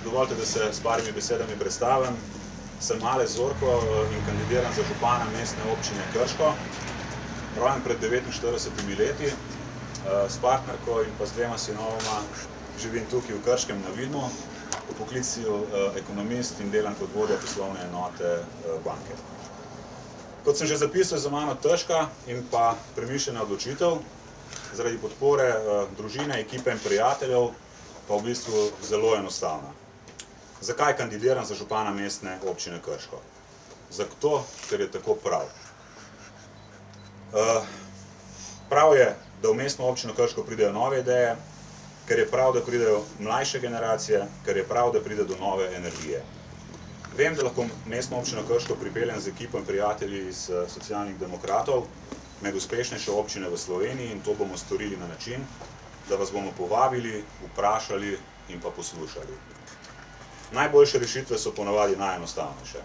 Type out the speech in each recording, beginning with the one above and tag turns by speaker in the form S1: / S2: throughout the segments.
S1: Dovolite, da se s parimi besedami predstavim. Sem Aleš Zorko in kandidiram za župana mestne občine Krško. Rojen pred 49 leti, s partnerko in pa z dvema sinovoma živim tukaj v Krškem na Vidmu, v poklicu ekonomist in delam kot vodja poslovne enote banke. Kot sem že zapisal, je za mano težka in pa premišljena odločitev, zaradi podpore družine, ekipe in prijateljev, pa v bistvu zelo enostavna. Zakaj kandidiram za župana mestne občine Krško? Zato, ker je tako prav. Prav je, da v mestno občino Krško pridejo nove ideje, ker je prav, da pridejo mlajše generacije, ker je prav, da pride do nove energije. Vem, da lahko mestno občino Krško pripeljem z ekipo in prijatelji iz Socialnih demokratov med uspešnejše občine v Sloveniji in to bomo storili na način, da vas bomo povabili, vprašali in pa poslušali. Najboljše rešitve so ponavadi najenostavnejše.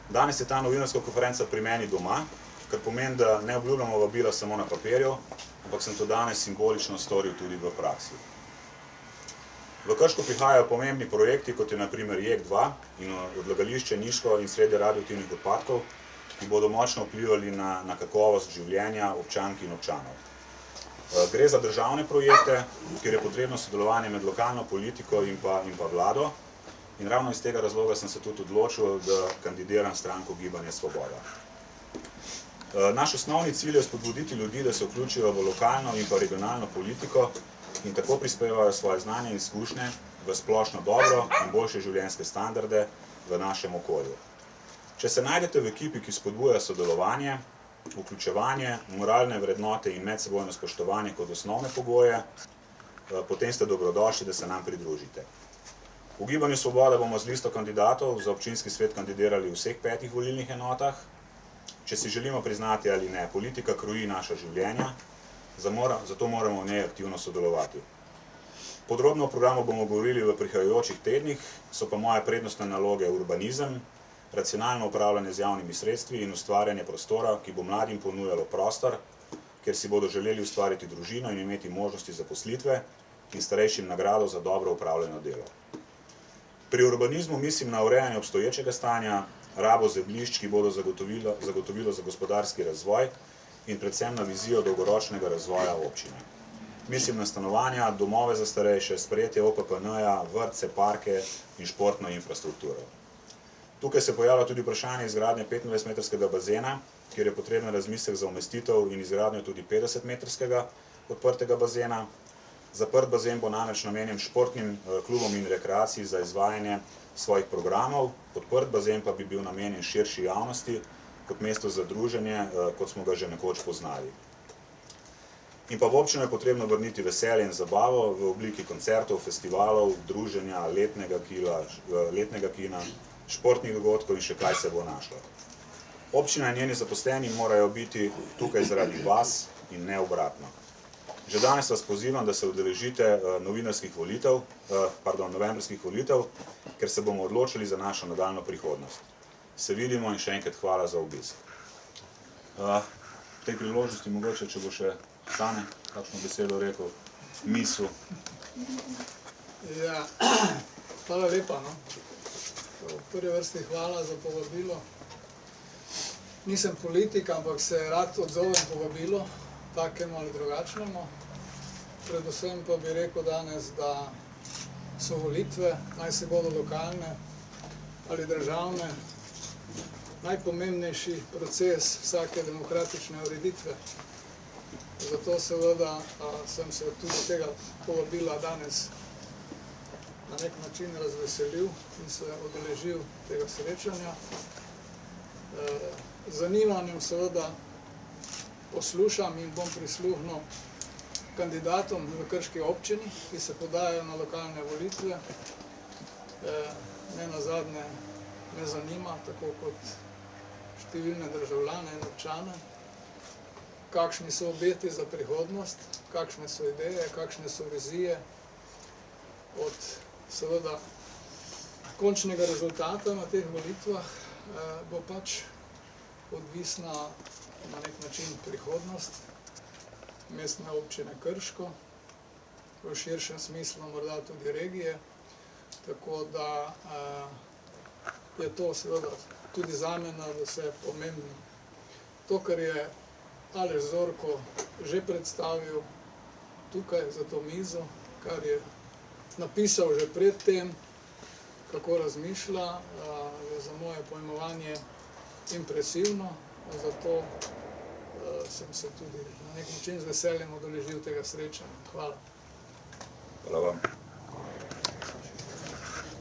S1: Danes je ta novinarska konferenca pri meni doma, kar pomeni, da ne obljubljamo vabila samo na papirju, ampak sem to danes simbolično storil tudi v praksi. V Krško prihajajo pomembni projekti, kot je na primer JEK2 in odlagališče nizko in srednje radioaktivnih odpadkov, ki bodo močno vplivali na kakovost življenja občank in občanov. Gre za državne projekte, kjer je potrebno sodelovanje med lokalno politiko in pa vlado, in ravno iz tega razloga sem se tudi odločil, da kandidiram stranko Gibanje Svoboda. Naš osnovni cilj je spodbuditi ljudi, da se vključijo v lokalno in pa regionalno politiko in tako prispevajo svoje znanje in izkušnje v splošno dobro in boljše življenjske standarde v našem okolju. Če se najdete v ekipi, ki spodbuja sodelovanje, vključevanje, moralne vrednote in medsebojno spoštovanje kot osnovne pogoje, potem ste dobrodošli, da se nam pridružite. V Gibanju Svoboda bomo z listo kandidatov za občinski svet kandidirali v vseh 5 volilnih enotah. Če si želimo priznati ali ne, politika kroji naša življenja, zato moramo v njej aktivno sodelovati. Podrobno o programu bomo govorili v prihajajočih tednih, so pa moje prednostne naloge urbanizem, racionalno upravljanje z javnimi sredstvi in ustvarjanje prostora, ki bo mladim ponujalo prostor, kjer si bodo želeli ustvariti družino in imeti možnosti zaposlitve in starejšim nagrado za dobro upravljeno delo. Pri urbanizmu mislim na urejanje obstoječega stanja, rabo zemljišč, ki bodo zagotovilo za gospodarski razvoj in predvsem na vizijo dolgoročnega razvoja občine. Mislim na stanovanja, domove za starejše, sprejetje OPPN-ja, vrtce, parke in športno infrastrukturo. Tukaj se pojavlja tudi vprašanje izgradnje 25-metrskega bazena, kjer je potreben razmislek za umestitev in izgradnjo tudi 50-metrskega odprtega bazena. Zaprt bazen bo namreč namenjen športnim klubom in rekreaciji za izvajanje svojih programov, odprt bazen pa bi bil namenjen širši javnosti kot mesto za druženje, kot smo ga že nekoč poznali. In pa v občino je potrebno vrniti veselje in zabavo v obliki koncertov, festivalov, druženja, letnega kina, športnih dogodkov in še kaj se bo našlo. Občina in njeni zaposleni morajo biti tukaj zaradi vas in ne obratno. Že danes vas pozivam, da se udeležite novembrskih volitev, ker se bomo odločili za našo nadaljnjo prihodnost. Se vidimo in še enkrat hvala za obisk. V tej priložnosti mogoče, če bo še Stane kakšno besedo rekel, misel.
S2: Ja, hvala lepa, no. V prvi vrsti hvala za povabilo. Nisem politik, ampak se rad odzovem povabilo, takemu ali drugačnemu. Predvsem pa bi rekel danes, da so volitve, naj se bodo lokalne ali državne, najpomembnejši proces vsake demokratične ureditve. Zato seveda sem se tudi tega povabila danes na nek način razveselil in se udeležil tega srečanja. Z zanimanjem seveda poslušam in bom prisluhnil kandidatom v krški občini, ki se podajajo na lokalne volitve. Nenazadnje me zanima, tako kot številne državljane in občane, kakšni so obeti za prihodnost, kakšne so ideje, kakšne so vizije. Od seveda končnega rezultata na teh volitvah bo pač odvisna na nek način prihodnost mestne občine Krško, v širšem smislu morda tudi regije. Tako da je to seveda tudi zame nadvse pomembno. To, kar je Aleš Zorko že predstavil tukaj za to mizo, kar je napisal že pred tem, kako razmišlja, je za moje pojmovanje impresivno, zato sem se tudi na nek način z veseljem udeležil tega srečanja. Hvala.
S1: Hvala vam.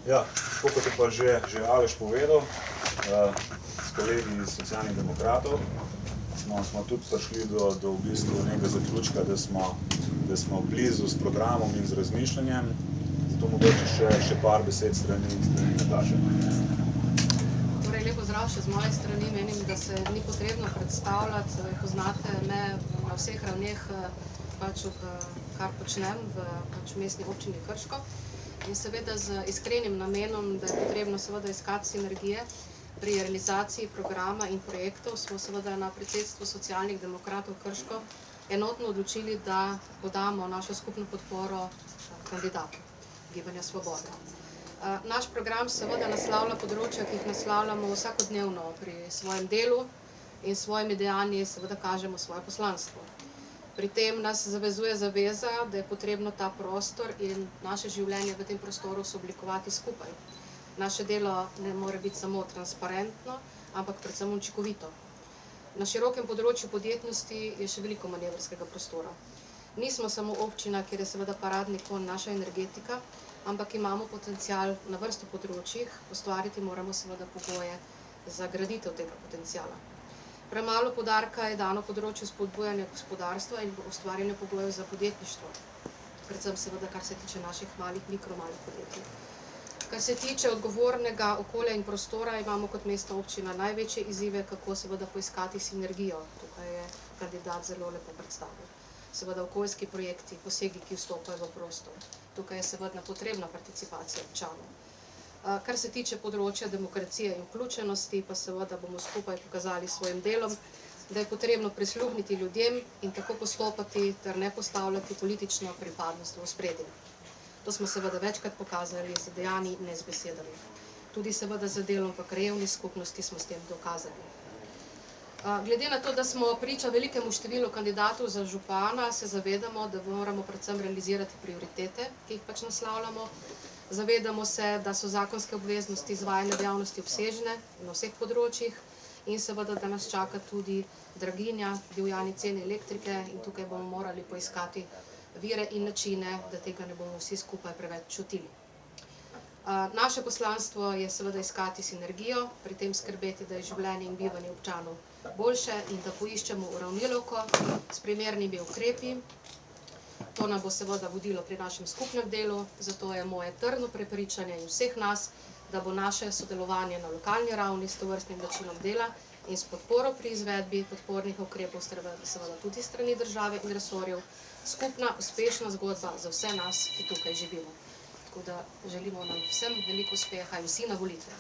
S1: Ja, tako kot je pa že Aleš povedal, s kolegi iz Socialnih demokratov smo tudi prišli do v bistvu nekega zaključka, da smo blizu s programom in z razmišljanjem. Zato mogoče še par besed strani Nataše.
S3: Torej, lep pozdrav še z moje strani. Menim, da se ni potrebno predstavljati. Poznate me na vseh ravneh, kar počnem v mestni občini Krško. In seveda z iskrenim namenom, da je potrebno seveda iskati sinergije pri realizaciji programa in projektov, smo seveda na predsedstvu Socialnih demokratov Krško enotno odločili, da podamo našo skupno podporo kandidatu Gibanja Svoboda. Naš program seveda naslavlja področja, ki jih naslavljamo vsakodnevno pri svojem delu in svojimi dejanji seveda kažemo svoje poslanstvo. Pri tem nas zavezuje zaveza, da je potrebno ta prostor in naše življenje v tem prostoru sooblikovati skupaj. Naše delo ne more biti samo transparentno, ampak predvsem učinkovito. Na širokem področju podjetnosti je še veliko manevrskega prostora. Nismo samo občina, kjer je seveda paradni konj naša energetika, ampak imamo potencial na vrsto področjih, ustvariti moramo seveda pogoje za graditev tega potenciala. Premalo poudarka je dano področju spodbujanja gospodarstva in ustvarjanja pogojev za podjetništvo, predvsem seveda, kar se tiče naših malih podjetij. Kar se tiče odgovornega okolja in prostora, imamo kot mestna občina največje izzive, kako seveda poiskati sinergijo. Tukaj je kandidat zelo lepo predstavil. Seveda okoljski projekti, posegi, ki vstopajo v prostor. Tukaj je seveda potrebna participacija občanov. Kar se tiče področja demokracije in vključenosti, pa seveda bomo skupaj pokazali svojim delom, da je potrebno prisluhniti ljudem in tako postopati ter ne postavljati politično pripadnost v ospredje. To smo seveda večkrat pokazali z dejanji, ne z besedami. Tudi seveda z delom v krajevni skupnosti smo s tem dokazali. Glede na to, da smo priča velikemu številu kandidatov za župana, se zavedamo, da moramo predvsem realizirati prioritete, ki jih pač naslavljamo. Zavedamo se, da so zakonske obveznosti izvajanja dejavnosti obsežne na vseh področjih in seveda, da nas čaka tudi draginja, divjanje cene elektrike in tukaj bomo morali poiskati vire in načine, da tega ne bomo vsi skupaj preveč čutili. Naše poslanstvo je seveda iskati sinergijo, pri tem skrbeti, da je življenje in bivanje občanov boljše in da poiščemo uravnilovko s primernimi ukrepi. To nam bo seveda vodilo pri našem skupnem delu, zato je moje trdno prepričanje in vseh nas, da bo naše sodelovanje na lokalni ravni s tovrstnim načinom dela in s podporo pri izvedbi podpornih ukrepov, seveda tudi strani države in resorjev, skupna uspešna zgodba za vse nas, ki tukaj živimo. Tako da želimo nam vsem veliko uspeha in vsi na volitve.